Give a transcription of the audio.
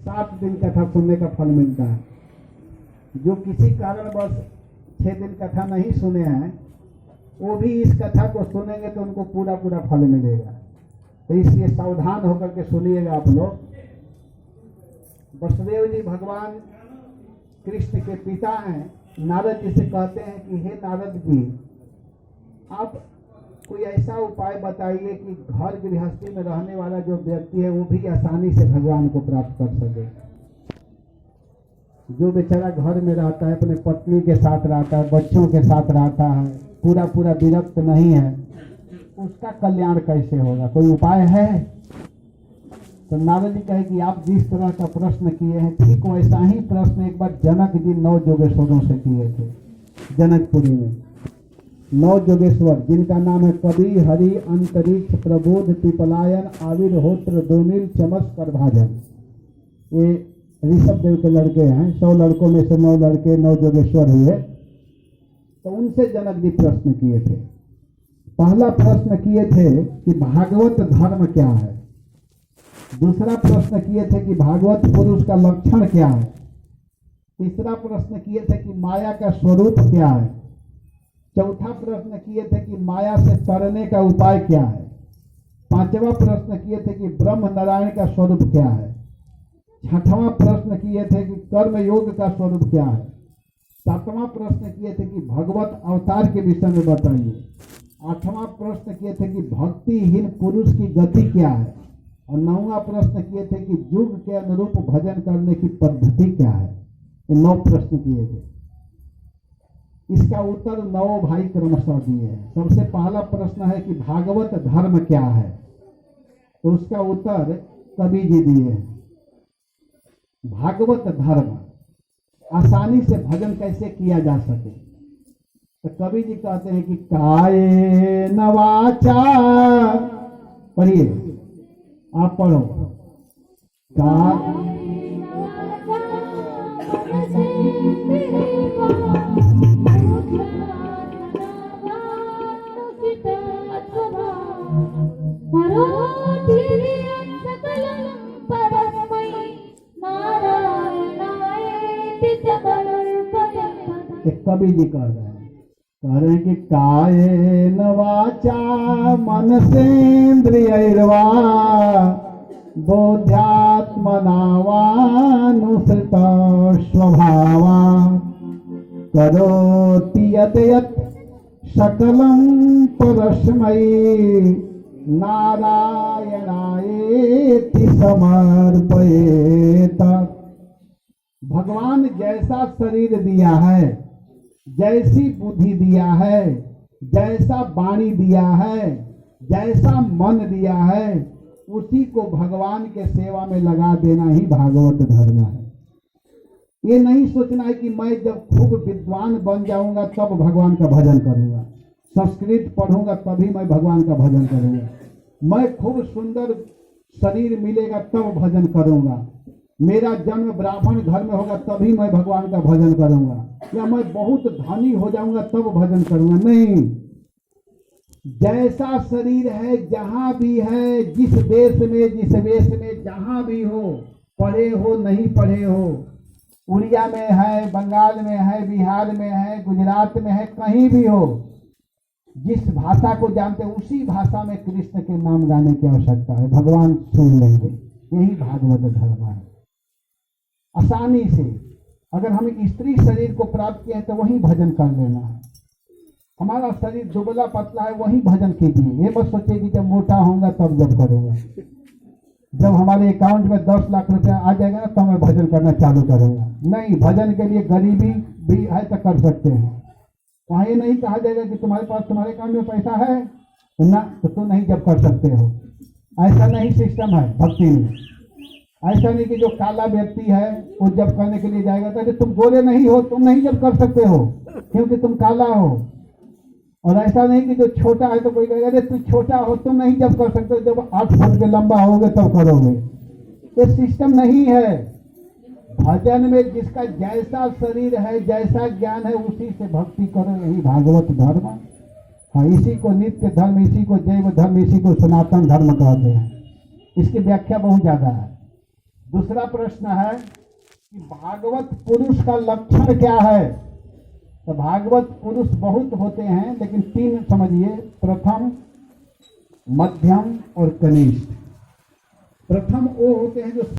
7 दिन कथा सुनने का फल मिलता है। जो किसी कारणवश 6 दिन कथा नहीं सुने हैं, वो भी इस कथा को सुनेंगे तो उनको पूरा पूरा फल मिलेगा। तो इसलिए सावधान होकर के सुनिएगा आप लोग। वसुदेव जी भगवान कृष्ण के पिता हैं। नारद जी से कहते हैं कि हे नारद जी, आप कोई ऐसा उपाय बताइए कि घर गृहस्थी में रहने वाला जो व्यक्ति है वो भी आसानी से भगवान को प्राप्त कर सके। जो बेचारा घर में रहता है, अपने पत्नी के साथ रहता है, बच्चों के साथ रहता है, पूरा पूरा विरक्त नहीं है, उसका कल्याण कैसे होगा? कोई उपाय है? तो नारद जी कहे कि आप जिस तरह का प्रश्न किए हैं, ठीक वैसा ही प्रश्न एक बार जनक जी 9 योगेश्वरों से किए थे। जनकपुरी में 9 योगेश्वर, जिनका नाम है कवि, हरि, अंतरिक्ष, प्रबोध, पिपलायन, आविर्होत्र, दोमिल, चमस, करभाजन। ये ऋषभ देव के लड़के हैं। 100 लड़कों में से 9 लड़के 9 योगेश्वर हुए। तो उनसे जनक जी प्रश्न किए थे। पहला प्रश्न किए थे कि भागवत धर्म क्या है। दूसरा प्रश्न किए थे कि भागवत पुरुष का लक्षण क्या है। तीसरा प्रश्न किए थे कि माया का स्वरूप क्या है। चौथा प्रश्न किए थे कि माया से तरने का उपाय क्या है। पांचवा प्रश्न किए थे कि ब्रह्म नारायण का स्वरूप क्या है। छठवां प्रश्न किए थे कि कर्म योग का स्वरूप क्या है। सातवां प्रश्न किए थे कि भगवत अवतार के विषय में बताइए। आठवां प्रश्न किए थे कि भक्तिहीन पुरुष की गति क्या है। और 9वां प्रश्न किए थे कि युग के अनुरूप भजन करने की पद्धति क्या है। ये 9 प्रश्न किए थे। इसका उत्तर 9 भाई क्रमशः दिए हैं। सबसे पहला प्रश्न है कि भागवत धर्म क्या है, तो उसका उत्तर कवि जी दिए हैं। भागवत धर्म, आसानी से भजन कैसे किया जा सके, तो कवि जी कहते हैं कि कायेन वाचा, पढ़िए, आप पढ़ो। कवि जी कह रहे हैं कि कायेन वाचा मनसेन्द्रियैर्वा बोध्यात्मना वानुसृता स्वभावा करोति यत् यत् सकलं परस्मै नारायणायेति समर्पयेत। भगवान जैसा शरीर दिया है, जैसी बुद्धि दिया है, जैसा वाणी दिया है, जैसा मन दिया है, उसी को भगवान के सेवा में लगा देना ही भागवत धर्म है। ये नहीं सोचना है कि मैं जब खूब विद्वान बन जाऊंगा तब भगवान का भजन करूंगा, संस्कृत पढ़ूंगा तभी मैं भगवान का भजन करूंगा, मैं खूब सुंदर शरीर मिलेगा तब भजन करूंगा, मेरा जन्म ब्राह्मण घर में होगा तभी मैं भगवान का भजन करूंगा, या मैं बहुत धनी हो जाऊंगा तब भजन करूंगा। नहीं, जैसा शरीर है, जहां भी है, जिस देश में, जिस वेश में, जहां भी हो, पढ़े हो नहीं पढ़े हो, उड़िया में है, बंगाल में है, बिहार में है, गुजरात में है, कहीं भी हो, जिस भाषा को जानते हैं उसी भाषा में कृष्ण के नाम गाने की आवश्यकता है, भगवान सुन लेंगे। यही भागवत धर्म है। आसानी से अगर हम स्त्री शरीर को प्राप्त किए हैं तो वही भजन कर लेना है। हमारा शरीर दुबला पतला है, वही भजन कीजिए। ये मत सोचिए कि जब मोटा होऊंगा तब जब करूंगा, जब हमारे अकाउंट में 10 लाख रुपया आ जाएगा ना तब मैं भजन करना चालू करूंगा। नहीं, भजन के लिए गरीबी भी है तो कर सकते हैं। वहाँ ये नहीं कहा जाएगा कि तुम्हारे पास, तुम्हारे अकाउंट में पैसा है ना तो तुम नहीं जब कर सकते हो। ऐसा नहीं सिस्टम है भक्ति में। ऐसा नहीं कि जो काला व्यक्ति है वो जब करने के लिए जाएगा तो तुम गोरे नहीं हो, तुम नहीं जब कर सकते हो क्योंकि तुम काला हो। और ऐसा नहीं कि जो छोटा है तो कोई कहेगा अरे तू छोटा हो, तुम नहीं जब कर सकते, जब 8 फुट के लंबा होगे तब करोगे। ये सिस्टम नहीं है। भजन में जिसका जैसा शरीर है, जैसा ज्ञान है, उसी से भक्ति करो, यही भागवत धर्म। हाँ, इसी को नित्य धर्म, इसी को जैव धर्म, इसी को सनातन धर्म कहते हैं। इसकी व्याख्या बहुत ज्यादा है। दूसरा प्रश्न है कि भागवत पुरुष का लक्षण क्या है। तो भागवत पुरुष बहुत होते हैं, लेकिन 3 समझिए, प्रथम, मध्यम और कनिष्ठ। प्रथम वो होते हैं जो